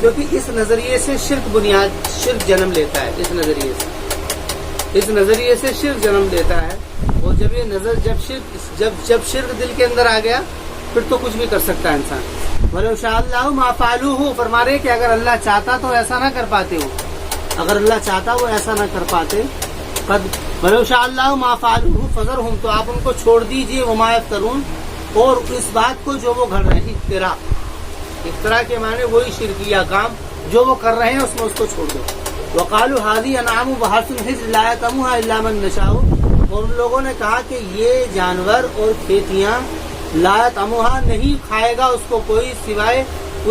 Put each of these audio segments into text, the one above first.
کیونکہ اس نظریے سے شرک جنم لیتا ہے، اس نظریے سے شرک جنم لیتا ہے. اور جب یہ نظر جب شرک دل کے اندر آ گیا پھر تو کچھ بھی کر سکتا ہے انسان. وَلَوْ شَاءَ اللَّهُ مَا فَعَلُوهُ، فرما رہے کہ اگر اللہ چاہتا تو ایسا نہ کر پاتے وہ، اگر اللہ چاہتا وہ ایسا نہ کر پاتے. وَلَوْ شَاءَ اللَّهُ مَا فَعَلُوهُ فَذَرْهُمْ، تو آپ ان کو چھوڑ دیجئے، وَمَا يَفْتَرُونَ، اور اس بات کو جو وہ گھڑ رہے ہیں. افتراء کے معنی وہی شرکیہ کام جو وہ کر رہے ہیں اس میں اس کو چھوڑ دو. وَقَالُوا هَٰذِهِ أَنْعَامٌ وَحَرْثٌ حِجْرٌ لَا يَطْعَمُهَا إِلَّا مَن نَّشَاءُ، اور ان لوگوں نے کہا کہ یہ جانور اور کھیتیاں لا يطعمها، نہیں کھائے گا اس کو کوئی سوائے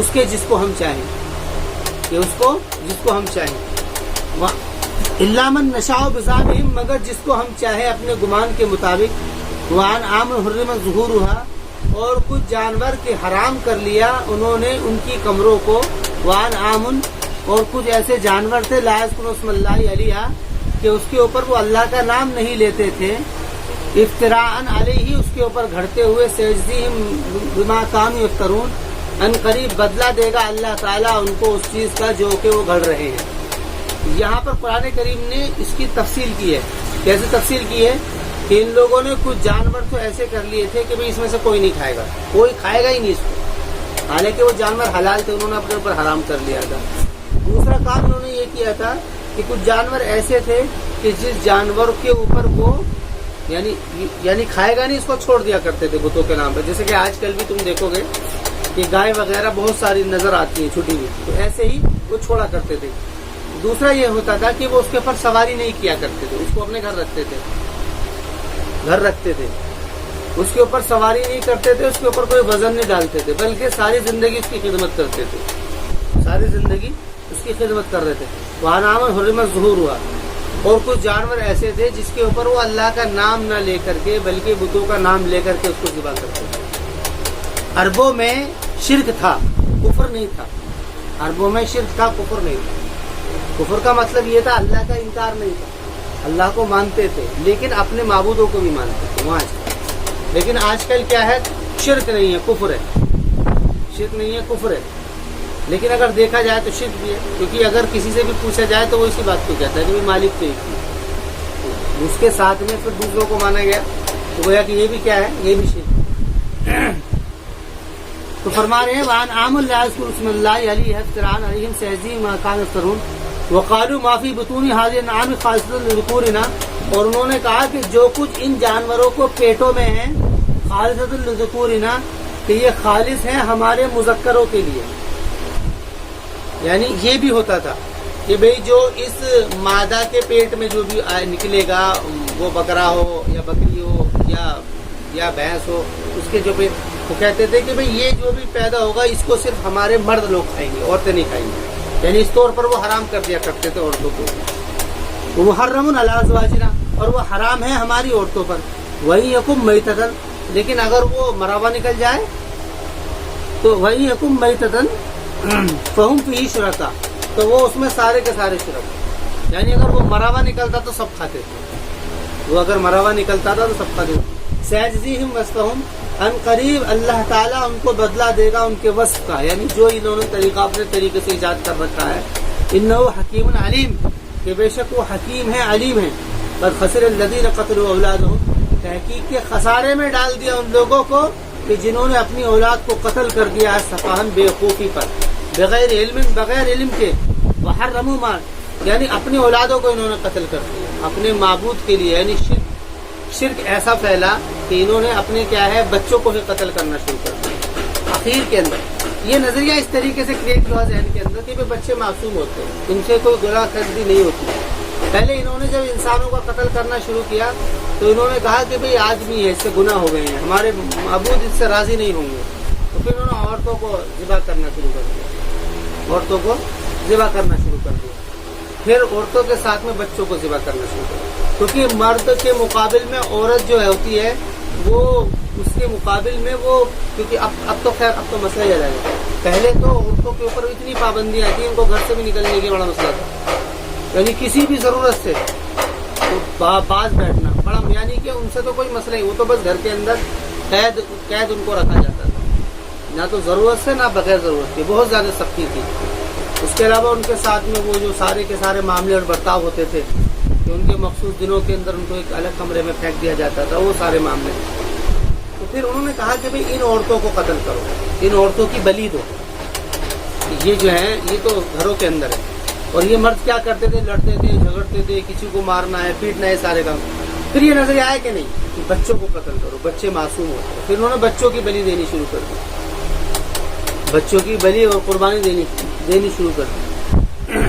اس کے جس کو ہم چاہیں، کہ اس کو جس کو ہم چاہیں. الا من نشاء بزعمهم، مگر جس کو ہم چاہیں اپنے گمان کے مطابق. وعن عام حرم ظہورها، اور کچھ جانور کے حرام کر لیا انہوں نے ان کی کمروں کو. وعن عام، اور کچھ ایسے جانور تھے لا یذکرون اسم اللہ علیہ، کہ اس کے اوپر وہ اللہ کا نام نہیں لیتے تھے. افتراء علیہ، اس کے اوپر گھڑتے ہوئے. سیجزیہم بما کانوا یفترون، ان قریب بدلہ دے گا اللہ تعالیٰ ان کو اس چیز کا جو کہ وہ گھڑ رہے ہیں. یہاں پر قرآن کریم نے اس کی تفصیل کی ہے. کیسے تفصیل کی ہے کہ ان لوگوں نے کچھ جانور تو ایسے کر لیے تھے کہ بھئی اس میں سے کوئی نہیں کھائے گا، کوئی کھائے گا ہی نہیں اس کو، حالانکہ وہ جانور حلال تھے، انہوں نے اپنے اوپر حرام کر لیا تھا. دوسرا کام انہوں نے یہ کیا تھا کہ کچھ جانور ایسے تھے کہ جس جانور کے اوپر وہ یعنی کھائے گا نہیں، اس کو چھوڑ دیا کرتے تھے بتوں کے نام پر. جیسے کہ آج کل بھی تم دیکھو گے کہ گائے وغیرہ بہت ساری نظر آتی ہیں چھٹی ہوئی، تو ایسے ہی وہ چھوڑا کرتے تھے. دوسرا یہ ہوتا تھا کہ وہ اس کے اوپر سواری نہیں کیا کرتے تھے، اس کو اپنے گھر رکھتے تھے، اس کے اوپر سواری نہیں کرتے تھے، اس کے اوپر کوئی وزن نہیں ڈالتے تھے، بلکہ ساری زندگی اس کی خدمت کرتے تھے، ساری زندگی اس کی خدمت کر رہے تھے. وہاں نام حرمت ظہور ہوا. اور کچھ جانور ایسے تھے جس کے اوپر وہ اللہ کا نام نہ لے کر کے بلکہ بتوں کا نام لے کر کے اس کو ذبح کرتے تھے. عربوں میں شرک تھا، کفر نہیں تھا. عربوں میں شرک تھا، کفر نہیں تھا. کفر کا مطلب یہ تھا اللہ کا انکار نہیں تھا، اللہ کو مانتے تھے لیکن اپنے معبودوں کو بھی مانتے تھے وہاں. لیکن آج کل کیا ہے، شرک نہیں ہے کفر ہے، شرک نہیں ہے کفر ہے. لیکن اگر دیکھا جائے تو شرک بھی ہے، کیونکہ اگر کسی سے بھی پوچھا جائے تو وہ اسی بات کو کہتا ہے کہ مالک تو ایک ہی، اس کے ساتھ میں پھر دوسروں کو مانا گیا تو گویا کہ یہ بھی کیا ہے، یہ بھی شرک. تو فرما رہے ہیں وعن عام لا یذکر اسم اللہ علیہ افتراء علیہم سیجزیہم ما کانوا یفترون. وقالوا ما فی بطون هذه الانعام خالصۃ لذکورنا، اور انہوں نے کہا کہ جو کچھ ان جانوروں کو پیٹوں میں ہے خالصۃ لذکورنا، کہ یہ خالص ہیں ہمارے مذکروں کے لیے. یعنی یہ بھی ہوتا تھا کہ بھئی جو اس مادہ کے پیٹ میں جو بھی نکلے گا، وہ بکرا ہو یا بکری ہو یا بھینس ہو، اس کے جو بھی وہ کہتے تھے کہ بھئی یہ جو بھی پیدا ہوگا اس کو صرف ہمارے مرد لوگ کھائیں گے، عورتیں نہیں کھائیں گے. یعنی اس طور پر وہ حرام کر دیا کرتے تھے عورتوں کو. محرم علی ازواجنا، اور وہ حرام ہے ہماری عورتوں پر. وہی یکم میتتن، لیکن اگر وہ مرا ہوا نکل جائے تو وہی یکم میتتن فہم فیہ شرکا، تو وہ اس میں سارے کے سارے شرک. یعنی اگر وہ مرا ہوا نکلتا تو سب کھاتے تھے، وہ اگر مرا ہوا نکلتا تھا تو سب کھاتے تھے. سیجزیہم وصفہم، ان قریب اللہ تعالیٰ ان کو بدلہ دے گا ان کے وصف کا، یعنی جو انہوں نے طریقہ اپنے طریقے سے ایجاد کر رکھا ہے. انہ حکیم علیم، کہ بے شک وہ حکیم ہے علیم ہے. قد خسر الذین قتلوا اولادہم، تحقیق کے خسارے میں ڈال دیا ان لوگوں کو کہ جنہوں نے اپنی اولاد کو قتل کر دیا ہے سفاہن بےوقوفی پر، بغیر علم، بغیر علم کے. وحرموا ما، یعنی اپنی اولادوں کو انہوں نے قتل کر دیا اپنے معبود کے لیے. یعنی شرک ایسا پھیلا کہ انہوں نے اپنے کیا ہے بچوں کو بھی قتل کرنا شروع کر دیا. اخیر کے اندر یہ نظریہ اس طریقے سے کریٹ ہوا ذہن کے اندر کہ بچے معصوم ہوتے ہیں، ان سے کوئی گناہ کردی نہیں ہوتی. پہلے انہوں نے جب انسانوں کا قتل کرنا شروع کیا تو انہوں نے کہا کہ بھئی آدمی ہے، اس سے گناہ ہو گئے ہیں، ہمارے معبود اس سے راضی نہیں ہوں گے. تو پھر انہوں نے عورتوں کو ذبح کرنا شروع کر دیا، عورتوں کو ذبح کرنا شروع کر دیا. پھر عورتوں کے ساتھ میں بچوں کو ذبح کرنا شروع کر دیا، کیونکہ مرد کے مقابل میں عورت جو ہوتی ہے وہ اس کے مقابل میں وہ، کیونکہ اب تو خیر اب تو مسئلہ ہی آ جائے گا. پہلے تو عورتوں کے اوپر اتنی پابندیاں تھیں، ان کو گھر سے بھی نکلنے کی بڑا مسئلہ تھا. یعنی کسی بھی ضرورت سے باز بیٹھنا بڑا، یعنی کہ ان سے تو کوئی مسئلہ ہی، وہ تو بس گھر کے اندر قید ان کو رکھا جاتا تھا، نہ تو ضرورت سے نہ بغیر ضرورت کے. بہت زیادہ سختی تھی. اس کے علاوہ ان کے ساتھ میں وہ جو سارے کے سارے معاملے اور برتاؤ ہوتے تھے کہ ان کے مخصوص دنوں کے اندر ان کو ایک الگ کمرے میں پھینک دیا جاتا تھا، وہ سارے معاملے. تو پھر انہوں نے کہا کہ بھئی ان عورتوں کو قتل کرو، ان عورتوں کی بلی دو. یہ جو ہیں یہ تو گھروں کے اندر ہے، اور یہ مرد کیا کرتے تھے؟ لڑتے تھے، جھگڑتے تھے، کسی کو مارنا ہے، پیٹنا ہے، سارے کام. پھر یہ نظر آیا کہ نہیں کہ بچوں کو قتل کرو، بچے معصوم ہوتے ہیں. پھر انہوں نے بچوں کی بلی دینی شروع کر دی، بچوں کی بلی اور قربانی دینی شروع کر دی.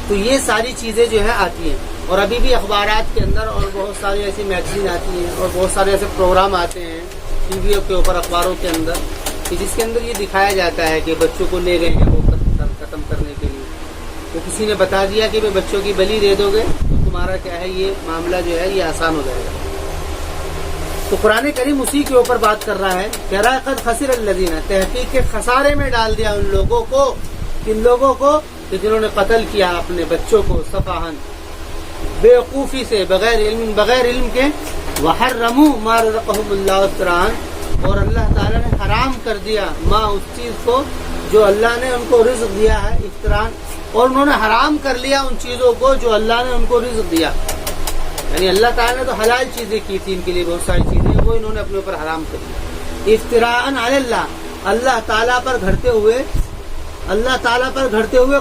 تو یہ ساری چیزیں جو ہے آتی ہیں، اور ابھی بھی اخبارات کے اندر اور بہت ساری ایسی میگزین آتی ہیں اور بہت سارے ایسے پروگرام آتے ہیں ٹی وی کے اوپر، اخباروں کے اندر، کہ جس کے اندر یہ دکھایا جاتا ہے کہ بچوں کو لے گئے ہیں وہ ختم کرنے کے لیے. تو کسی نے بتا دیا کہ بچوں کی بلی دے دو گے تو تمہارا کیا ہے یہ معاملہ جو ہے یہ آسان ہو جائے گا. تو قرآن کریم اسی کے اوپر بات کر رہا ہے، کہہ رہا ہے قد خسر الذین، تحقیق کے خسارے میں ڈال دیا ان لوگوں کو، کن لوگوں کو؟ کہ جنہوں نے قتل کیا اپنے بچوں کو صفاحن، بے وقوفی سے، بغیر علم کے. وحرموا ما رزقهم اللہ افتراء، اور اللہ تعالیٰ نے حرام کر دیا ما اس چیز کو جو اللہ نے ان کو رزق دیا ہے، افتراء، اور انہوں نے حرام کر لیا ان چیزوں کو جو اللہ نے ان کو رزق دیا. یعنی اللہ تعالیٰ نے تو حلال چیزیں کی تھی ان کے لیے، بہت ساری چیزیں وہ انہوں نے اپنے اوپر حرام کر دی. افتراء علی اللہ، اللہ تعالیٰ پر گھڑتے ہوئے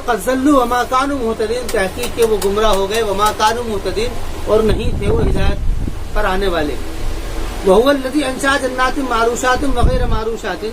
قد ضلوا وما كانوا مهتدين، تحقیق کہ وہ گمراہ ہو گئے، وما كانوا مهتدين، اور نہیں تھے وہ ہدایت پر آنے والے. وهو الذي انشأ جنات معروشات وغیر معروشات،